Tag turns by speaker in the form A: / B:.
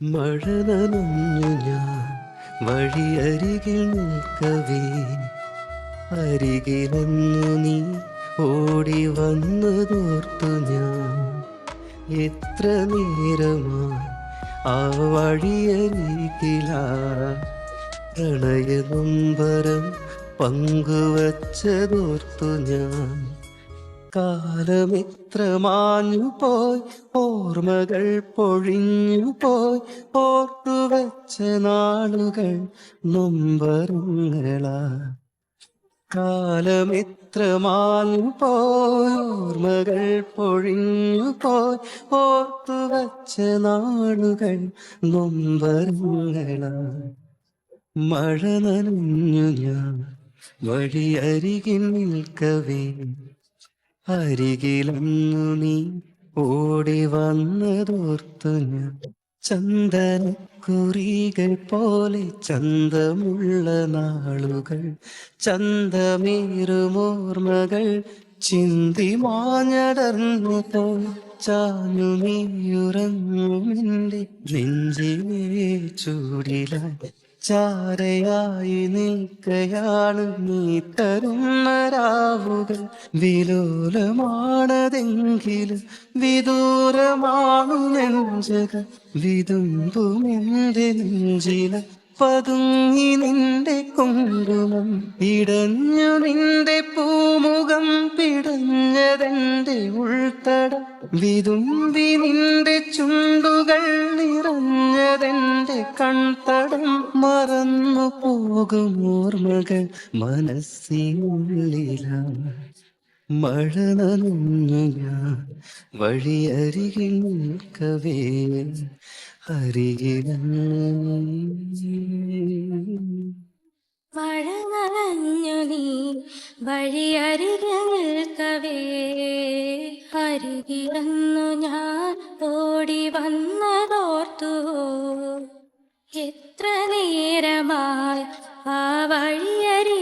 A: മഴ നനഞ്ഞു ഞാൻ വഴിയരികിൽ നിൽക്കവേ, അരികിലെന്നു നീ ഓടി വന്നതോർത്തു ഞാൻ. എത്ര നേരമായി ആ വഴിയരികിലാ പ്രണയനൊമ്പരം പങ്കുവച്ചതോർത്തു ഞാൻ. കാലമിത്ര മാഞ്ഞു പോയി, ഓർമ്മകൾ പൊഴിഞ്ഞു പോയി, ഓർത്തുവച്ച നാളുകൾ നൊമ്പരങ്ങളാ. കാലമിത്ര മാഞ്ഞു പോയി, ഓർമ്മകൾ പൊഴിഞ്ഞു പോയി, ഓർത്തുവച്ച നാളുകൾ നൊമ്പരങ്ങളാ. മഴ നനഞ്ഞു ഞാൻ വഴിയരികിൽ നിൽക്കവേ, അരികിലന്നു നീ ഓടി വന്നതോർത്തു ഞാൻ. ചന്ദനക്കുറികൾ പോലെ ചന്തമുള്ള നാളുകൾ, ചന്തമേറുമോർമ്മകൾ ചിന്തി മാഞ്ഞടർന്നു പോയി. ചാഞ്ഞു നീയുറങ്ങുമെൻ്റെ നെഞ്ചിലെ ചൂടിലായി, ചാരയായി നിൽക്കയാണ് നീ തരുന്ന രാവുകൾ. വിലോലമാണതെങ്കിലും വിദൂരമാണു നെഞ്ചകൾ, വിതുമ്പുമെന്റെ നെഞ്ചില പതുങ്ങി നിന്റെ കുങ്കുമം. ഇടഞ്ഞു നിന്റെ പൂമുഖം, പിടഞ്ഞതെന്റെ ഉൾത്തടം. വിതുമ്പി നിന്റെ ചുണ്ടുകൾ, നിറഞ്ഞതെന്റെ കൺതടം. മറന്നു പോകും ഓർമ്മകൾ മനസ്സിനുള്ളിലാണ്. മഴ നനഞ്ഞു ഞാൻ വഴിയരികിൽ നിൽക്കവേ, അരികിലങ്ങ്
B: മഴ നനഞ്ഞു നീ വഴിയരികിൽ നിൽക്കവേ, അരികിലന്നു ഞാൻ ഓടി വന്നതോർത്തു. എത്ര നേരമായി ആ വഴിയരികിലാ